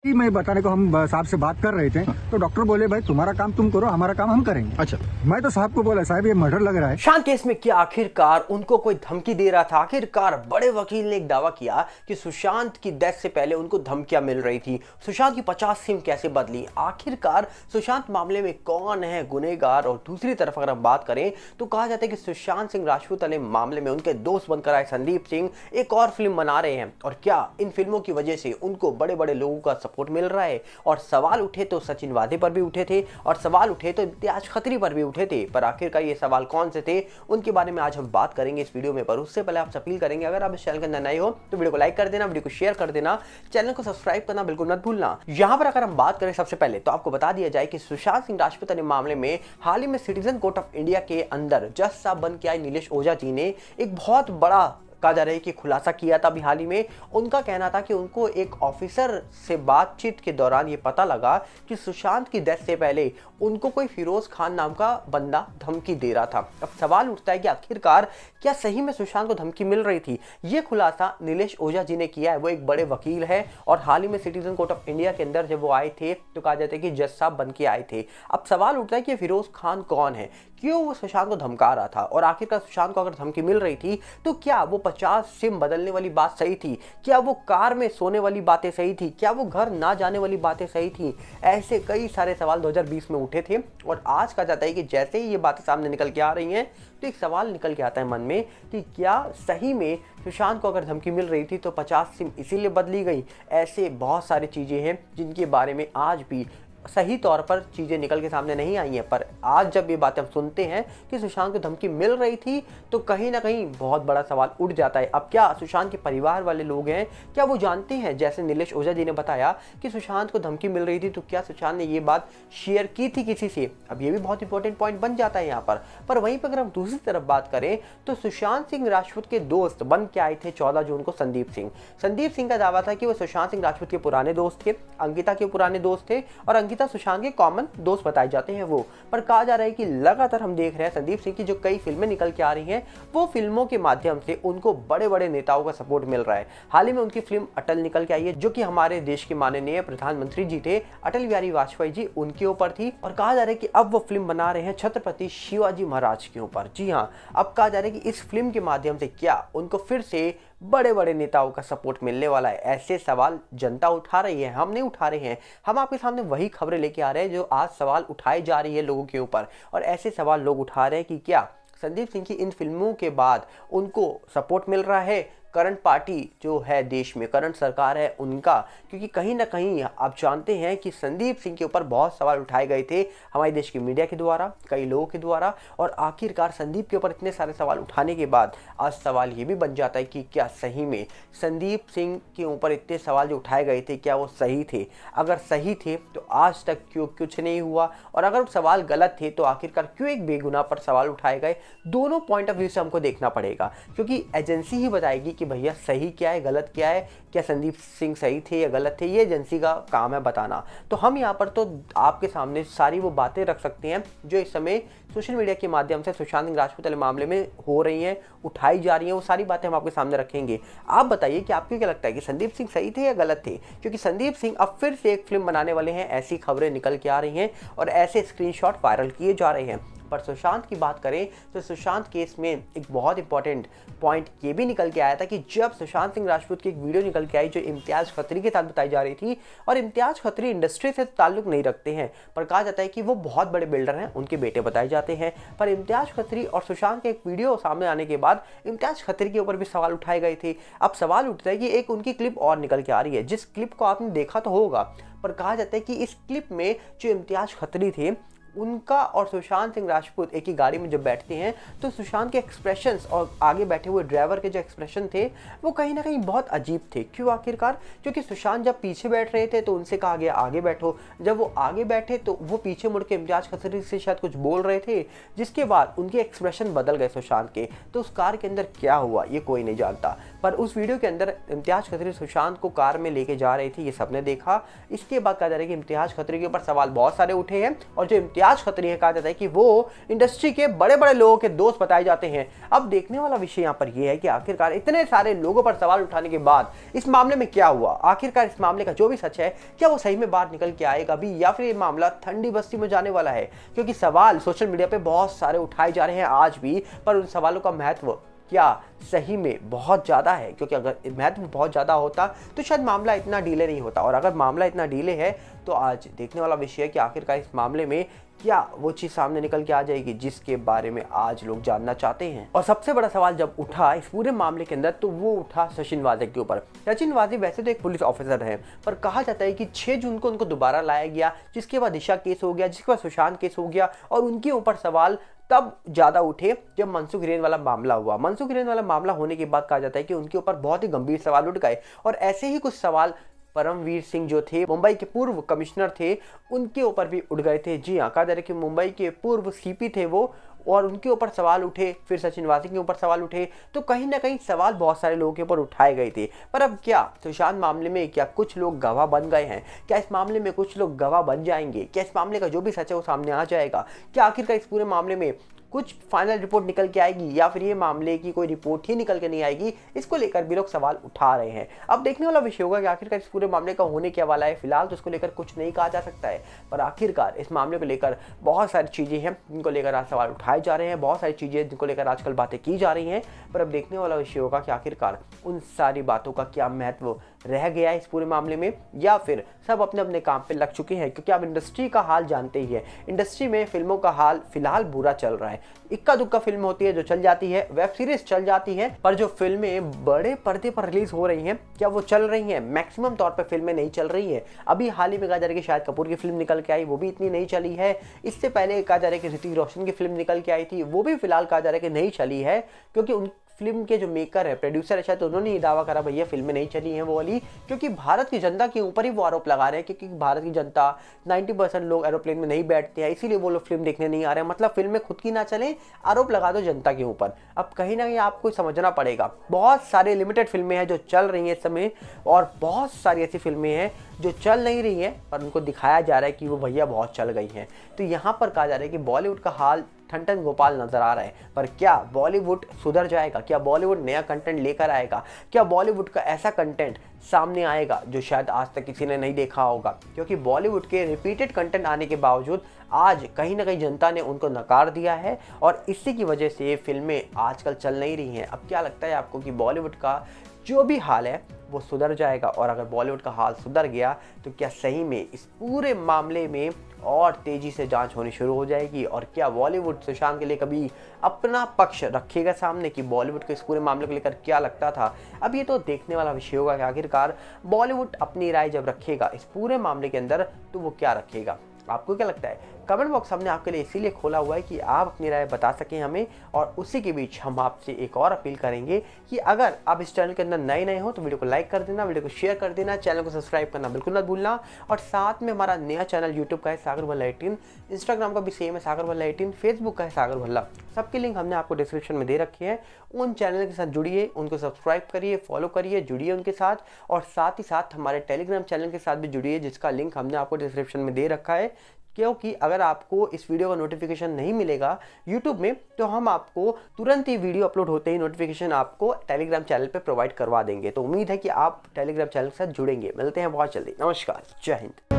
मैं बताने को हम साहब से बात कर रहे थे तो डॉक्टर बोले भाई तुम्हारा काम तुम करो, हमारा काम हम करेंगे। अच्छा, मैं तो साहब को बोला साहब ये मर्डर लग रहा है। सुशांत केस में क्या आखिरकार उनको कोई धमकी दे रहा था? आखिरकार बड़े वकील ने एक दावा किया कि सुशांत की डेथ से पहले उनको धमकियां मिल रही थी। सुशांत की 50 सिम कैसे बदली? आखिरकार सुशांत मामले में कौन है गुनहगार? और दूसरी तरफ अगर हम बात करें तो कहा जाता है कि सुशांत सिंह राजपूत वाले मामले में उनके दोस्त बनकर आए संदीप सिंह एक और फिल्म बना रहे हैं। और क्या इन फिल्मों की वजह से उनको बड़े बड़े लोगों का सपोर्ट मिल रहा है? और सवाल उठे तो सचिन वादे पर भी उठे थे और सवाल उठे तो इम्तियाज खत्री पर भी उठे थे, पर आखिरकार ये सवाल कौन से थे उनके बारे में आज हम बात करेंगे इस वीडियो में। पर उससे पहले आपसे अपील करेंगे अगर आप इस चैनल के अंदर नए हो तो वीडियो को लाइक कर देना, वीडियो को शेयर कर देना, चैनल को सब्सक्राइब करना बिल्कुल मत भूलना। यहां पर अगर हम बात करें सबसे पहले तो आपको बता दिया जाए कि सुशांत सिंह राजपूत ने मामले में हाल ही में सिटीजन कोर्ट ऑफ इंडिया के अंदर जज साहब बन के आए नीलेश ओझा जी ने एक बहुत बड़ा कहा जा रहा है कि खुलासा किया था। अभी हाल ही में उनका कहना था कि उनको एक ऑफिसर से बातचीत के दौरान ये पता लगा कि सुशांत की डेथ से पहले उनको कोई फिरोज खान नाम का बंदा धमकी दे रहा था। अब सवाल उठता है कि आखिरकार क्या सही में सुशांत को धमकी मिल रही थी? ये खुलासा नीलेश ओझा जी ने किया है। वो एक बड़े वकील है और हाल ही में सिटीजन कोर्ट ऑफ इंडिया के अंदर जब वो आए थे तो कहा जाता है कि जज साहब बन के आए थे। अब सवाल उठता है कि फिरोज खान कौन है, क्यों वो सुशांत को धमका रहा था, और आखिरकार सुशांत को अगर धमकी मिल रही थी तो क्या वो 50 सिम बदलने वाली बात सही थी? क्या वो कार में सोने वाली बातें सही थी? क्या वो घर ना जाने वाली बातें सही थी? ऐसे कई सारे सवाल 2020 में उठे थे और आज कहा जाता है कि जैसे ही ये बातें सामने निकल के आ रही हैं तो एक सवाल निकल के आता है मन में कि क्या सही में सुशांत को अगर धमकी मिल रही थी तो 50 सिम इसीलिए बदली गई? ऐसे बहुत सारी चीजें हैं जिनके बारे में आज भी सही तौर पर चीजें निकल के सामने नहीं आई हैं। पर आज जब ये बातें हम सुनते हैं कि सुशांत को धमकी मिल रही थी तो कहीं ना कहीं बहुत बड़ा सवाल उठ जाता है। अब क्या सुशांत के परिवार वाले लोग हैं, क्या वो जानते हैं, जैसे नीलेश ओझा जी ने बताया कि सुशांत को धमकी मिल रही थी तो क्या सुशांत ने ये बात शेयर की थी किसी से? अब ये भी बहुत इंपॉर्टेंट पॉइंट बन जाता है यहाँ पर वहीं पर अगर हम दूसरी तरफ बात करें तो सुशांत सिंह राजपूत के दोस्त बन के आए थे 14 जून को संदीप सिंह का दावा था कि वो सुशांत सिंह राजपूत के पुराने दोस्त थे, अंकिता के पुराने दोस्त थे और अंकिता सुशांत के कॉमन दोस्त बताए जाते हैं वो। पर कहा जा रहा है कि लगातार हम देख रहे हैं संदीप सिंह की जो कई फिल्में निकल के आ रही हैं वो फिल्मों के माध्यम से उनको बड़े बड़े नेताओं का सपोर्ट मिल रहा है। हाल ही में उनकी फिल्म अटल निकल के आई है जो कि हमारे देश के माननीय प्रधानमंत्री जी थे अटल बिहारी वाजपेयी जी, उनके ऊपर थी। और कहा जा रहा है कि अब वो फिल्म बना रहे हैं छत्रपति शिवाजी महाराज के ऊपर। जी हाँ, अब कहा जा रहा है कि इस फिल्म के माध्यम से क्या उनको फिर से बड़े बड़े नेताओं का सपोर्ट मिलने वाला है? ऐसे सवाल जनता उठा रही है, हम नहीं उठा रहे हैं। हम आपके सामने वही खबरें लेके आ रहे हैं जो आज सवाल उठाए जा रही है लोगों के ऊपर। और ऐसे सवाल लोग उठा रहे हैं कि क्या संदीप सिंह की इन फिल्मों के बाद उनको सपोर्ट मिल रहा है करंट पार्टी जो है देश में, करंट सरकार है उनका? क्योंकि कहीं ना कहीं आप जानते हैं कि संदीप सिंह के ऊपर बहुत सवाल उठाए गए थे हमारे देश के मीडिया के द्वारा, कई लोगों के द्वारा, और आखिरकार संदीप के ऊपर इतने सारे सवाल उठाने के बाद आज सवाल ये भी बन जाता है कि क्या सही में संदीप सिंह के ऊपर इतने सवाल जो उठाए गए थे क्या वो सही थे? अगर सही थे तो आज तक क्यों कुछ नहीं हुआ, और अगर सवाल गलत थे तो आखिरकार क्यों एक बेगुनाह पर सवाल उठाए गए? दोनों पॉइंट ऑफ व्यू से हमको देखना पड़ेगा क्योंकि एजेंसी ही बताएगी कि भैया सही क्या है, गलत क्या है, क्या संदीप सिंह सही थे या गलत थे। ये एजेंसी का काम है बताना। तो हम यहाँ पर तो आपके सामने सारी वो बातें रख सकते हैं जो इस समय सोशल मीडिया के माध्यम से सुशांत सिंह राजपूत वाले मामले में हो रही हैं, उठाई जा रही हैं, वो सारी बातें हम आपके सामने रखेंगे। आप बताइए कि आपको क्या लगता है कि संदीप सिंह सही थे या गलत थे? क्योंकि संदीप सिंह अब फिर से एक फिल्म बनाने वाले हैं, ऐसी खबरें निकल के आ रही हैं और ऐसे स्क्रीनशॉट वायरल किए जा रहे हैं। पर सुशांत की बात करें तो सुशांत केस में एक बहुत इंपॉर्टेंट पॉइंट ये भी निकल के आया था कि जब सुशांत सिंह राजपूत की एक वीडियो निकल के आई जो इम्तियाज खत्री के साथ बताई जा रही थी, और इम्तियाज खत्री इंडस्ट्री से ताल्लुक नहीं रखते हैं पर कहा जाता है कि वो बहुत बड़े बिल्डर हैं, उनके बेटे बताए जाते हैं। पर इम्तियाज खत्री और सुशांत के एक वीडियो सामने आने के बाद इम्तियाज खत्री के ऊपर भी सवाल उठाए गए थे। अब सवाल उठता है कि एक उनकी क्लिप और निकल के आ रही है जिस क्लिप को आपने देखा तो होगा, पर कहा जाता है कि इस क्लिप में जो इम्तियाज खत्री थे उनका और सुशांत सिंह राजपूत एक ही गाड़ी में जब बैठते हैं तो सुशांत के एक्सप्रेशंस और आगे बैठे हुए ड्राइवर के जो एक्सप्रेशन थे वो कहीं ना कहीं बहुत अजीब थे। क्यों आखिरकार? क्योंकि सुशांत जब पीछे बैठ रहे थे तो उनसे कहा गया आगे बैठो, जब वो आगे बैठे तो वो पीछे मुड़ के इम्तियाज खत्री से शायद कुछ बोल रहे थे, जिसके बाद उनके एक्सप्रेशन बदल गए सुशांत के। तो उस कार के अंदर क्या हुआ ये कोई नहीं जानता, पर उस वीडियो के अंदर इम्तियाज खत्री सुशांत को कार में लेके जा रहे थे, ये सबने देखा। इसके बाद कहा जा रहा है कि इम्तियाज खत्री के ऊपर सवाल बहुत सारे उठे हैं और जो इम्तियाज रियाज खत्री है, कहा जाता है कि वो इंडस्ट्री के बड़े बड़े लोगों के दोस्त बताए जाते हैं। अब देखने वाला विषय यहाँ पर यह है कि आखिरकार इतने सारे लोगों पर सवाल उठाने के बाद इस मामले में क्या हुआ, आखिरकार इस मामले का जो भी सच है क्या वो सही में बाहर निकल के आएगा भी, या फिर ये मामला ठंडी बस्ती में जाने वाला है। क्योंकि सवाल सोशल मीडिया पे बहुत सारे उठाए जा रहे हैं आज भी, पर उन सवालों का महत्व क्या सही में बहुत ज़्यादा है, क्योंकि अगर महत्व बहुत ज़्यादा होता तो शायद मामला इतना डीले नहीं होता, और अगर मामला इतना डीले है तो आज देखने वाला विषय है कि आखिरकार इस मामले में क्या वो चीज़ सामने निकल के आ जाएगी जिसके बारे में आज लोग जानना चाहते हैं। और सबसे बड़ा सवाल जब उठा इस पूरे मामले के अंदर तो वो उठा सचिन वाजे के ऊपर। सचिन वाजे वैसे तो एक पुलिस ऑफिसर है, पर कहा जाता है कि 6 जून को उनको दोबारा लाया गया, जिसके बाद दिशा केस हो गया, जिसके बाद सुशांत केस हो गया, और उनके ऊपर सवाल तब ज्यादा उठे जब मनसुख हिरेन वाला मामला हुआ। मनसुख हिरेन वाला मामला होने के बाद कहा जाता है कि उनके ऊपर बहुत ही गंभीर सवाल उठ गए, और ऐसे ही कुछ सवाल परमवीर सिंह जो थे, मुंबई के पूर्व कमिश्नर थे, उनके ऊपर भी उठ गए थे। जी हाँ, कहा जा रहा है कि मुंबई के पूर्व सीपी थे वो, और उनके ऊपर सवाल उठे, फिर सचिन वाजे के ऊपर सवाल उठे, तो कहीं ना कहीं सवाल बहुत सारे लोगों के ऊपर उठाए गए थे। पर अब क्या सुशांत मामले में क्या कुछ लोग गवाह बन गए हैं? क्या इस मामले में कुछ लोग गवाह बन जाएंगे? क्या इस मामले का जो भी सच है वो सामने आ जाएगा? क्या आखिरकार इस पूरे मामले में कुछ फाइनल रिपोर्ट निकल के आएगी, या फिर ये मामले की कोई रिपोर्ट ही निकल के नहीं आएगी? इसको लेकर भी लोग सवाल उठा रहे हैं। अब देखने वाला विषय होगा कि आखिरकार इस पूरे मामले का होने क्या वाला है। फिलहाल तो इसको लेकर कुछ नहीं कहा जा सकता है, पर आखिरकार इस मामले को लेकर बहुत सारी चीजें हैं जिनको लेकर आज सवाल उठाए जा रहे हैं, बहुत सारी चीजें जिनको लेकर आजकल बातें की जा रही हैं। पर अब देखने वाला विषय होगा कि आखिरकार उन सारी बातों का क्या महत्व रह गया है इस पूरे मामले में, या फिर सब अपने अपने काम पे लग चुके हैं। क्योंकि अब इंडस्ट्री का हाल जानते ही है, इंडस्ट्री में फिल्मों का हाल फिलहाल बुरा चल रहा है। इक्का दुक्का फिल्म होती है जो चल जाती है, वेब सीरीज चल जाती है, पर जो फिल्में बड़े पर्दे पर रिलीज हो रही हैं क्या वो चल रही हैं? मैक्सिमम तौर पे फिल्में नहीं चल रही है। अभी हाल ही में कहा जा रहा है कि शायद कपूर की फिल्म निकल के आई, वो भी इतनी नहीं चली है। इससे पहले कहा जा रहा है कि ऋतिक रोशन की फिल्म निकल के आई थी, वो भी फिलहाल कहा जा रहा है कि नहीं चली है, क्योंकि उन फिल्म के जो मेकर है, प्रोड्यूसर है, शायद उन्होंने ये दावा करा भैया फिल्में नहीं चली हैं वो वाली, क्योंकि भारत की जनता के ऊपर ही वो आरोप लगा रहे हैं। क्योंकि भारत की जनता 90% लोग एरोप्लेन में नहीं बैठते हैं, इसीलिए वो लोग फिल्म देखने नहीं आ रहे हैं। मतलब फिल्में खुद की ना चले, आरोप लगा दो जनता के ऊपर। अब कहीं ना कहीं आपको समझना पड़ेगा, बहुत सारे लिमिटेड फिल्में हैं जो चल रही हैं इस समय, और बहुत सारी ऐसी फिल्में हैं जो चल नहीं रही हैं, पर उनको दिखाया जा रहा है कि वो भैया बहुत चल गई हैं। तो यहाँ पर कहा जा रहा है कि बॉलीवुड का हाल ठन गोपाल नजर आ रहा है। पर क्या बॉलीवुड सुधर जाएगा? क्या बॉलीवुड नया कंटेंट लेकर आएगा? क्या बॉलीवुड का ऐसा कंटेंट सामने आएगा जो शायद आज तक किसी ने नहीं देखा होगा? क्योंकि बॉलीवुड के रिपीटेड कंटेंट आने के बावजूद आज कहीं ना कहीं जनता ने उनको नकार दिया है, और इसी की वजह से फिल्में आजकल चल नहीं रही हैं। अब क्या लगता है आपको कि बॉलीवुड का जो भी हाल है वो सुधर जाएगा? और अगर बॉलीवुड का हाल सुधर गया तो क्या सही में इस पूरे मामले में और तेजी से जांच होनी शुरू हो जाएगी? और क्या बॉलीवुड सुशांत के लिए कभी अपना पक्ष रखेगा सामने कि बॉलीवुड को इस पूरे मामले को लेकर क्या लगता था? अब ये तो देखने वाला विषय होगा कि आखिरकार बॉलीवुड अपनी राय जब रखेगा इस पूरे मामले के अंदर तो वो क्या रखेगा। आपको क्या लगता है? कमेंट बॉक्स हमने आपके लिए इसीलिए खोला हुआ है कि आप अपनी राय बता सकें हमें, और उसी के बीच हम आपसे एक और अपील करेंगे कि अगर आप इस चैनल के अंदर नए हो तो वीडियो को लाइक कर देना, वीडियो को शेयर कर देना, चैनल को सब्सक्राइब करना बिल्कुल मत भूलना। और साथ में हमारा नया चैनल यूट्यूब का है सागर भल्ला 18, इंस्टाग्राम का भी सेम है सागर भल्ला 18, फेसबुक का है सागर भल्ला। सबके लिंक हमने आपको डिस्क्रिप्शन में दे रखे हैं। उन चैनल के साथ जुड़िए, उनको सब्सक्राइब करिए, फॉलो करिए, जुड़िए उनके साथ, और साथ ही साथ हमारे टेलीग्राम चैनल के साथ भी जुड़िए, जिसका लिंक हमने आपको डिस्क्रिप्शन में दे रखा है। क्योंकि अगर आपको इस वीडियो का नोटिफिकेशन नहीं मिलेगा YouTube में, तो हम आपको तुरंत ही वीडियो अपलोड होते ही नोटिफिकेशन आपको टेलीग्राम चैनल पे प्रोवाइड करवा देंगे। तो उम्मीद है कि आप टेलीग्राम चैनल के साथ जुड़ेंगे। मिलते हैं बहुत जल्दी। नमस्कार, जय हिंद।